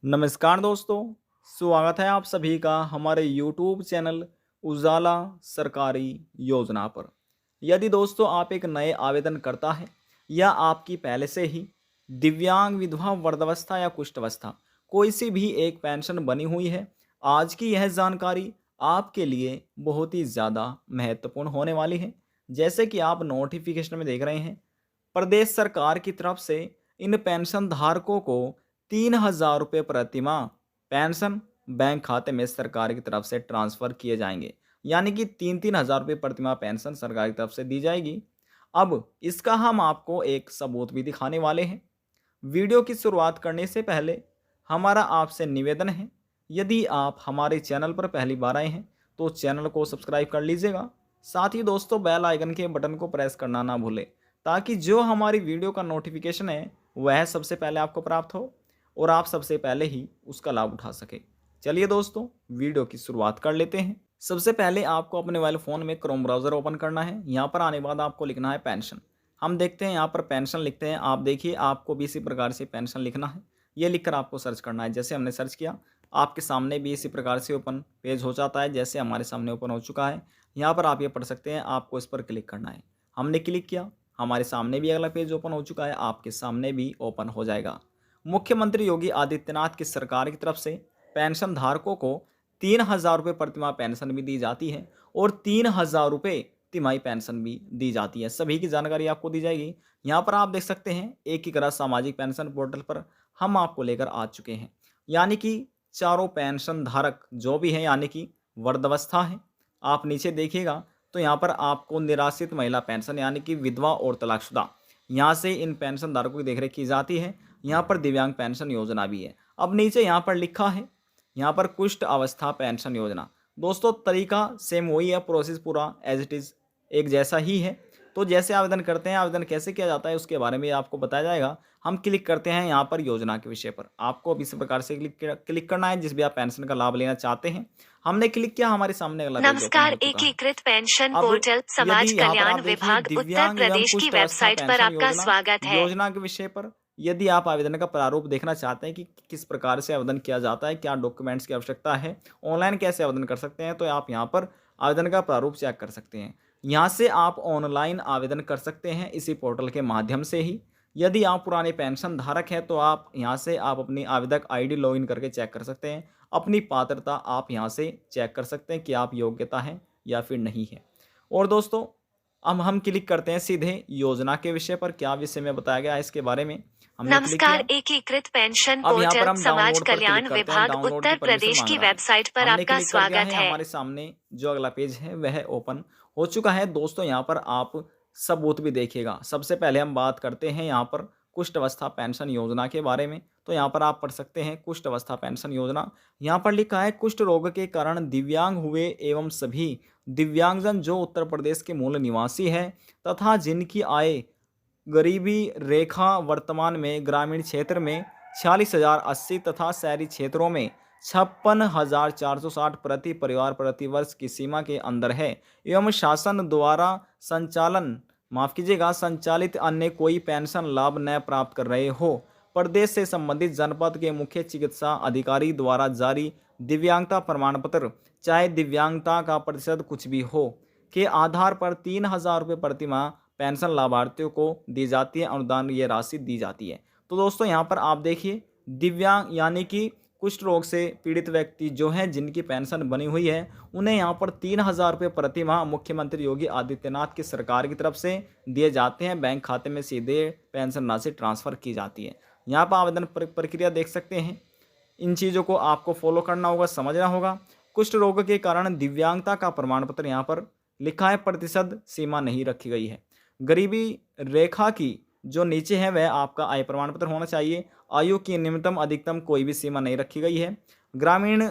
नमस्कार दोस्तों, स्वागत है आप सभी का हमारे YouTube चैनल उजाला सरकारी योजना पर। यदि दोस्तों आप एक नए आवेदन करता है या आपकी पहले से ही दिव्यांग, विधवा, वृद्धावस्था या कुष्ठावस्था कोई सी भी एक पेंशन बनी हुई है, आज की यह जानकारी आपके लिए बहुत ही ज़्यादा महत्वपूर्ण होने वाली है। जैसे कि आप नोटिफिकेशन में देख रहे हैं, प्रदेश सरकार की तरफ से इन पेंशन धारकों को 3,000 रुपये प्रति माह पेंशन बैंक खाते में सरकार की तरफ से ट्रांसफ़र किए जाएंगे। यानी कि 3-3 हज़ार रुपये प्रति माह पेंशन सरकार की तरफ से दी जाएगी। अब इसका हम आपको एक सबूत भी दिखाने वाले हैं। वीडियो की शुरुआत करने से पहले हमारा आपसे निवेदन है, यदि आप हमारे चैनल पर पहली बार आए हैं तो चैनल को सब्सक्राइब कर लीजिएगा। साथ ही दोस्तों बेल आइकन के बटन को प्रेस करना ना भूलें, ताकि जो हमारी वीडियो का नोटिफिकेशन है वह सबसे पहले आपको प्राप्त हो और आप सबसे पहले ही उसका लाभ उठा सके। चलिए दोस्तों, वीडियो की शुरुआत कर लेते हैं। सबसे पहले आपको अपने मोबाइल फ़ोन में क्रोम ब्राउज़र ओपन करना है। यहाँ पर आने के बाद आपको लिखना है पेंशन। हम देखते हैं यहाँ पर पेंशन लिखते हैं। आप देखिए, आपको भी इसी प्रकार से पेंशन लिखना है। ये लिखकर आपको सर्च करना है। जैसे हमने सर्च किया, आपके सामने भी इसी प्रकार से ओपन पेज हो जाता है, जैसे हमारे सामने ओपन हो चुका है। यहाँ पर आप ये पढ़ सकते हैं, आपको इस पर क्लिक करना है। हमने क्लिक किया, हमारे सामने भी अगला पेज ओपन हो चुका है, आपके सामने भी ओपन हो जाएगा। मुख्यमंत्री योगी आदित्यनाथ की सरकार की तरफ से पेंशन धारकों को 3,000 रुपये प्रतिमाह पेंशन भी दी जाती है और 3,000 रुपये तिमाही पेंशन भी दी जाती है। सभी की जानकारी आपको दी जाएगी। यहाँ पर आप देख सकते हैं, एकीकृत सामाजिक पेंशन पोर्टल पर हम आपको लेकर आ चुके हैं। यानी कि चारों पेंशन धारक जो भी हैं, यानी कि वृद्धावस्था है, आप नीचे देखिएगा तो यहाँ पर आपको निराश्रित महिला पेंशन यानी कि विधवा और तलाकशुदा, यहाँ से इन पेंशन धारकों की देखरेख की जाती है। यहाँ पर दिव्यांग पेंशन योजना भी है। अब नीचे यहाँ पर लिखा है, यहाँ पर कुष्ठ अवस्था पेंशन योजना। दोस्तों तरीका सेम वही है, प्रोसेस पूरा एज इट इज़ एक जैसा ही है। तो जैसे आवेदन करते हैं, आवेदन कैसे किया जाता है उसके बारे में आपको बताया जाएगा। हम क्लिक करते हैं यहाँ पर योजना के विषय पर। आपको अब इस प्रकार से क्लिक करना है जिस भी आप पेंशन का लाभ लेना चाहते हैं। हमने क्लिक किया, हमारे सामने अगला पेज ओपन नमस्कार, हो चुका है। एकीकृत पेंशन अब पोर्टल समाज यदि यहाँ पर कल्याण आप देखिए विभाग उत्तर दिव्यांग एवं प्रदेश की कुष्ठ अवस्था वेबसाइट पर पेंशन आपका योजना स्वागत है। योजना के विषय पर यदि आप आवेदन का प्रारूप देखना चाहते हैं कि किस प्रकार से आवेदन किया जाता है, क्या डॉक्यूमेंट्स की आवश्यकता है, ऑनलाइन कैसे आवेदन कर सकते हैं, तो आप यहाँ पर आवेदन का प्रारूप चेक कर सकते हैं। यहाँ से आप ऑनलाइन आवेदन कर सकते हैं इसी पोर्टल के माध्यम से ही। यदि आप पुराने पेंशन धारक हैं तो आप यहाँ से आप अपनी आवेदक आईडी लॉगिन करके चेक कर सकते हैं। अपनी पात्रता आप यहाँ से चेक कर सकते हैं कि आप योग्यता हैं या फिर नहीं है। और दोस्तों अब हम क्लिक करते हैं सीधे योजना के विषय पर, क्या विषय में बताया गया है इसके बारे में। हमने क्लिक नमस्कार, किया। एकीकृत पेंशन अब यहाँ पर पोर्टल हम समाज डाउनलोड पर क्लिक कल्याण करते हैं। विभाग डाउनलोड की उत्तर परमिशन प्रदेश मांग की रहा है। वेबसाइट पर हमने आपका क्लिक कर दिया स्वागत है, है। हमारे सामने जो अगला पेज है वह ओपन हो चुका है। दोस्तों यहाँ पर आप सबूत भी देखिएगा। सबसे पहले हम बात करते हैं यहाँ पर कुष्ठ अवस्था पेंशन योजना के बारे में। तो यहाँ पर आप पढ़ सकते हैं कुष्ठ अवस्था पेंशन योजना। यहाँ पर लिखा है, कुष्ठ रोग के कारण दिव्यांग हुए एवं सभी दिव्यांगजन जो उत्तर प्रदेश के मूल निवासी है तथा जिनकी आय गरीबी रेखा वर्तमान में ग्रामीण क्षेत्र में 46,080 तथा शहरी क्षेत्रों में 56,460 प्रति परिवार प्रति वर्ष की सीमा के अंदर है एवं शासन द्वारा संचालित अन्य कोई पेंशन लाभ न प्राप्त कर रहे हो, प्रदेश से संबंधित जनपद के मुख्य चिकित्सा अधिकारी द्वारा जारी दिव्यांगता प्रमाण पत्र, चाहे दिव्यांगता का प्रतिशत कुछ भी हो, के आधार पर 3,000 रुपये प्रति माह पेंशन लाभार्थियों को दी जाती है। अनुदान ये राशि दी जाती है। तो दोस्तों यहाँ पर आप देखिए, दिव्यांग यानी कि कुष्ठ रोग से पीड़ित व्यक्ति जो हैं जिनकी पेंशन बनी हुई है, उन्हें यहाँ पर 3,000 रुपये प्रति माह मुख्यमंत्री योगी आदित्यनाथ की सरकार की तरफ से दिए जाते हैं। बैंक खाते में सीधे पेंशन राशि ट्रांसफ़र की जाती है। यहाँ पर आवेदन प्रक्रिया देख सकते हैं। इन चीज़ों को आपको फॉलो करना होगा, समझना होगा। कुष्ठ रोग के कारण दिव्यांगता का प्रमाण पत्र यहाँ पर लिखा है, प्रतिशत सीमा नहीं रखी गई है। गरीबी रेखा की जो नीचे है वह आपका आय प्रमाण पत्र होना चाहिए। आयु की न्यूनतम अधिकतम कोई भी सीमा नहीं रखी गई है। ग्रामीण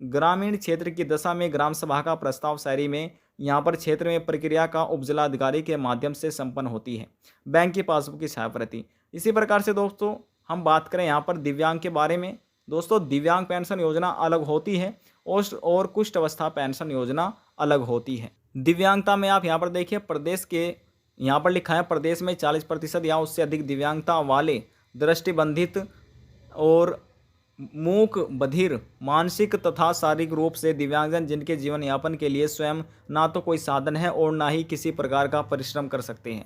ग्रामीण क्षेत्र की दशा में ग्राम सभा का प्रस्ताव शहरी में यहाँ पर क्षेत्र में प्रक्रिया का उपजिला अधिकारी के माध्यम से संपन्न होती है। बैंक की पासबुक की छायाप्रति। इसी प्रकार से दोस्तों हम बात करें यहाँ पर दिव्यांग के बारे में। दोस्तों दिव्यांग पेंशन योजना अलग होती है और कुष्ठ अवस्था पेंशन योजना अलग होती है। दिव्यांगता में आप यहाँ पर देखिए, प्रदेश के यहाँ पर लिखा है प्रदेश में 40% या उससे अधिक दिव्यांगता वाले दृष्टिबंधित और मुंह मूक बधिर, मानसिक तथा शारीरिक रूप से दिव्यांगजन जिनके जीवन यापन के लिए स्वयं ना तो कोई साधन है और ना ही किसी प्रकार का परिश्रम कर सकते हैं,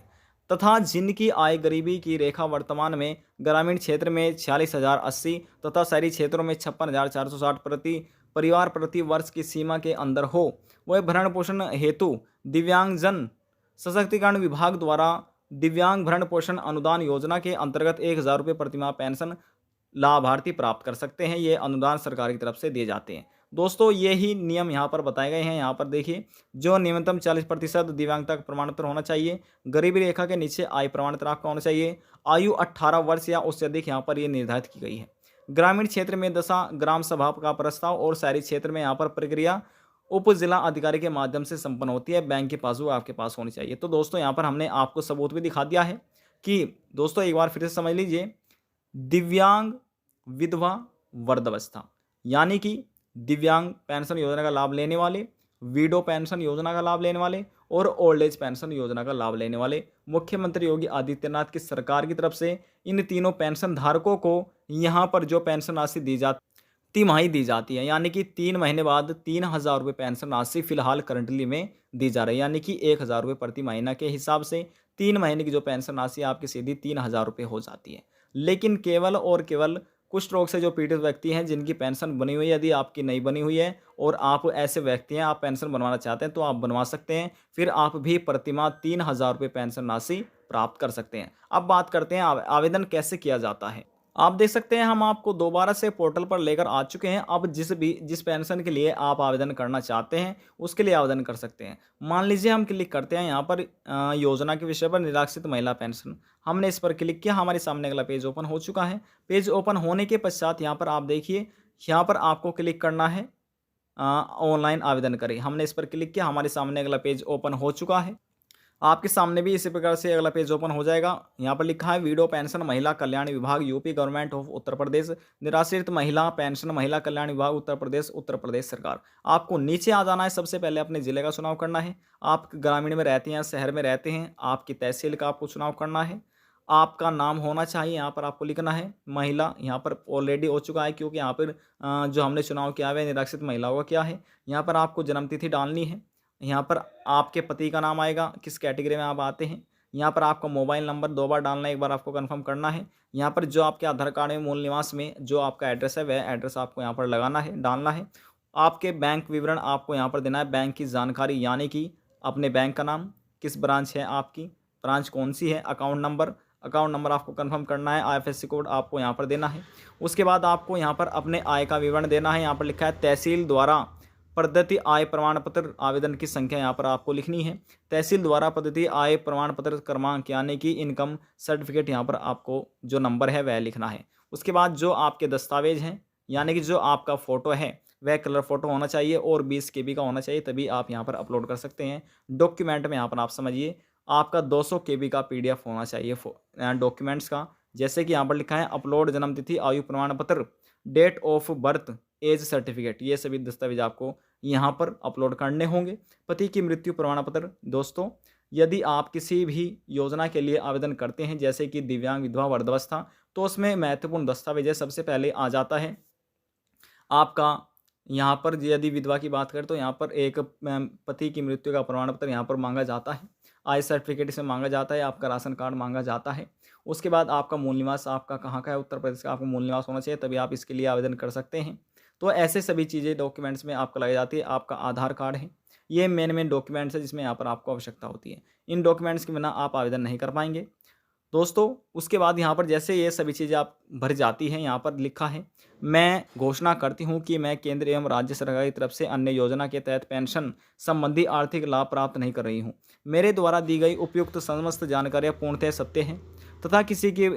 तथा जिनकी आय गरीबी की रेखा वर्तमान में ग्रामीण क्षेत्र में 46,080 तथा शहरी क्षेत्रों में 56,460 प्रति परिवार प्रति वर्ष की सीमा के अंदर हो, वह भरण पोषण हेतु दिव्यांगजन सशक्तिकरण विभाग द्वारा दिव्यांग भरण पोषण अनुदान योजना के अंतर्गत 1,000 रुपये प्रतिमाह पेंशन लाभार्थी प्राप्त कर सकते हैं। ये अनुदान सरकार की तरफ से दिए जाते हैं। दोस्तों ये ही नियम यहाँ पर बताए गए हैं। यहाँ पर देखिए, जो न्यूनतम 40% दिव्यांगता का प्रमाण पत्र होना चाहिए, गरीबी रेखा के नीचे आय प्रमाण पत्र आपका होना चाहिए, आयु 18 वर्ष या उससे अधिक यहाँ पर ये निर्धारित की गई है। ग्रामीण क्षेत्र में दशा ग्राम सभा का प्रस्ताव और शहरी क्षेत्र में यहाँ पर प्रक्रिया उप जिला अधिकारी के माध्यम से संपन्न होती है। बैंक की पासबुक आपके पास होनी चाहिए। तो दोस्तों यहाँ पर हमने आपको सबूत भी दिखा दिया है कि दोस्तों एक बार फिर से समझ लीजिए, दिव्यांग विधवा वृद्धावस्था यानी कि दिव्यांग पेंशन योजना का लाभ लेने वाले, विडो पेंशन योजना का लाभ लेने वाले और ओल्ड एज पेंशन योजना का लाभ लेने वाले मुख्यमंत्री योगी आदित्यनाथ की सरकार की तरफ से इन तीनों पेंशन धारकों को यहाँ पर जो पेंशन राशि दी जाती तिमाही दी जाती है, यानी कि 3 महीने बाद 3,000 रुपये पेंशन राशि फिलहाल करंटली में दी जा रही है, यानी कि 1,000 रुपये प्रति महीना के हिसाब से 3 महीने की जो पेंशन राशि आपकी सीधी 3,000 रुपये हो जाती है। लेकिन केवल और केवल कुष्ठ रोग से जो पीड़ित व्यक्ति हैं जिनकी पेंशन बनी हुई है, यदि आपकी नहीं बनी हुई है और आप ऐसे व्यक्ति हैं, आप पेंशन बनवाना चाहते हैं तो आप बनवा सकते हैं। फिर आप भी प्रतिमाह 3,000 रुपये पेंशन राशि प्राप्त कर सकते हैं। अब बात करते हैं आवेदन कैसे किया जाता है। आप देख सकते हैं हम आपको दोबारा से पोर्टल पर लेकर आ चुके हैं। अब जिस पेंशन के लिए आप आवेदन करना चाहते हैं उसके लिए आवेदन कर सकते हैं। मान लीजिए हम क्लिक करते हैं यहाँ पर योजना के विषय पर निराश्रित महिला पेंशन, हमने इस पर क्लिक किया, हमारे सामने अगला पेज ओपन हो चुका है। पेज ओपन होने के पश्चात यहाँ पर आप देखिए, यहाँ पर आपको क्लिक करना है ऑनलाइन आवेदन करें। हमने इस पर क्लिक किया, हमारे सामने अगला पेज ओपन हो चुका है। आपके सामने भी इसी प्रकार से अगला पेज ओपन हो जाएगा। यहाँ पर लिखा है विडो पेंशन महिला कल्याण विभाग UP government of Uttar Pradesh, निराश्रित महिला पेंशन महिला कल्याण विभाग उत्तर प्रदेश सरकार। आपको नीचे आ जाना है। सबसे पहले अपने जिले का चुनाव करना है। आप ग्रामीण में रहते हैं, शहर में रहते हैं, आपकी तहसील का आपको चुनाव करना है। आपका नाम होना चाहिए, यहाँ पर आपको लिखना है। महिला यहाँ पर ऑलरेडी हो चुका है क्योंकि यहाँ पर जो हमने चुनाव किया है निराश्रित महिलाओं का क्या है। यहाँ पर आपको जन्मतिथि डालनी है। यहाँ पर आपके पति का नाम आएगा, किस कैटेगरी में आप आते हैं। यहाँ पर आपका मोबाइल नंबर 2 बार डालना है, एक बार आपको कंफर्म करना है। यहाँ पर जो आपके आधार कार्ड में मूल निवास में जो आपका एड्रेस है वह एड्रेस आपको यहाँ पर लगाना है, डालना है। आपके बैंक विवरण आपको यहाँ पर देना है, बैंक की जानकारी यानी कि अपने बैंक का नाम, किस ब्रांच है आपकी, ब्रांच कौन सी है, अकाउंट नंबर आपको कंफर्म करना है, IFSC कोड आपको यहाँ पर देना है। उसके बाद आपको यहाँ पर अपने आय का विवरण देना है। यहाँ पर लिखा है तहसील द्वारा प्रदत्त आय प्रमाण पत्र, आवेदन की संख्या यहाँ पर आपको लिखनी है। तहसील द्वारा प्रदत्त आय प्रमाण पत्र क्रमांक यानी कि इनकम सर्टिफिकेट, यहाँ पर आपको जो नंबर है वह लिखना है। उसके बाद जो आपके दस्तावेज हैं यानी कि जो आपका फ़ोटो है वह कलर फ़ोटो होना चाहिए और 20 KB का होना चाहिए, तभी आप यहाँ पर अपलोड कर सकते हैं। डॉक्यूमेंट में यहाँ पर आप समझिए आपका 200 KB का PDF होना चाहिए डॉक्यूमेंट्स का। जैसे कि यहाँ पर लिखा है अपलोड जन्मतिथि, आयु प्रमाण पत्र, date of birth, age certificate, ये सभी दस्तावेज आपको यहाँ पर अपलोड करने होंगे। पति की मृत्यु प्रमाण पत्र। दोस्तों यदि आप किसी भी योजना के लिए आवेदन करते हैं जैसे कि दिव्यांग विधवा वृद्धावस्था, तो उसमें महत्वपूर्ण दस्तावेज सबसे पहले आ जाता है आपका यहाँ पर। यदि विधवा की बात करें तो यहाँ पर एक पति की मृत्यु का प्रमाण पत्र यहाँ पर मांगा जाता है, आय सर्टिफिकेट इसमें मांगा जाता है, आपका राशन कार्ड मांगा जाता है। उसके बाद आपका मूल निवास आपका कहाँ का है, उत्तर प्रदेश का आपको मूल निवास होना चाहिए, तभी आप इसके लिए आवेदन कर सकते हैं। तो ऐसे सभी चीज़ें डॉक्यूमेंट्स में आपको लगाई जाती है। आपका आधार कार्ड है, ये मेन डॉक्यूमेंट्स है जिसमें यहाँ पर आपको आवश्यकता होती है। इन डॉक्यूमेंट्स के बिना आप आवेदन नहीं कर पाएंगे दोस्तों। उसके बाद यहाँ पर जैसे ये सभी चीज़ें आप भर जाती हैं, यहाँ पर लिखा है मैं घोषणा करती हूँ कि मैं केंद्र एवं राज्य सरकार की तरफ से अन्य योजना के तहत पेंशन संबंधी आर्थिक लाभ प्राप्त नहीं कर रही हूँ। मेरे द्वारा दी गई उपयुक्त समस्त जानकारियाँ पूर्णतः सत्य हैं तथा किसी की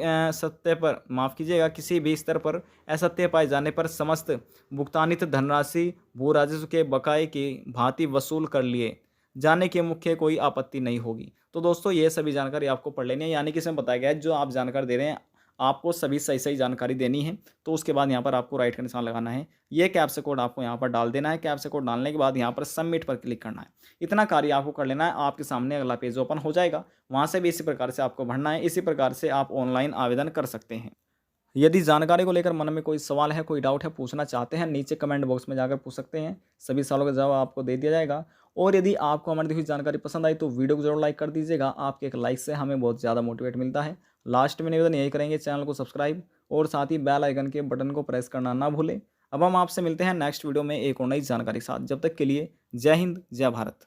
किसी भी स्तर पर असत्य पाए जाने पर समस्त भुगतानित धनराशि भू राजस्व के बकाये की भांति वसूल कर लिए जाने के मुख्य कोई आपत्ति नहीं होगी। तो दोस्तों ये सभी जानकारी आपको पढ़ लेनी है, यानी कि इसमें बताया गया है जो आप जानकारी दे रहे हैं आपको सभी सही जानकारी देनी है। तो उसके बाद यहाँ पर आपको राइट का निशान लगाना है, ये कैप्चा कोड आपको यहाँ पर डाल देना है। कैप्चा कोड डालने के बाद यहाँ पर सबमिट पर क्लिक करना है। इतना कार्य आपको कर लेना है, आपके सामने अगला पेज ओपन हो जाएगा। वहाँ से भी इसी प्रकार से आपको भरना है, इसी प्रकार से आप ऑनलाइन आवेदन कर सकते हैं। यदि जानकारी को लेकर मन में कोई सवाल है, कोई डाउट है, पूछना चाहते हैं, नीचे कमेंट बॉक्स में जाकर पूछ सकते हैं। सभी सवालों का जवाब आपको दे दिया जाएगा। और यदि आपको हमारी दी हुई जानकारी पसंद आई तो वीडियो को जरूर लाइक कर दीजिएगा। आपके एक लाइक से हमें बहुत ज़्यादा मोटिवेट मिलता है। लास्ट में निवेदन यही करेंगे, चैनल को सब्सक्राइब और साथ ही बेल आइकन के बटन को प्रेस करना ना भूलें। अब हम आपसे मिलते हैं नेक्स्ट वीडियो में एक और नई जानकारी के साथ। जब तक के लिए जय हिंद, जय भारत।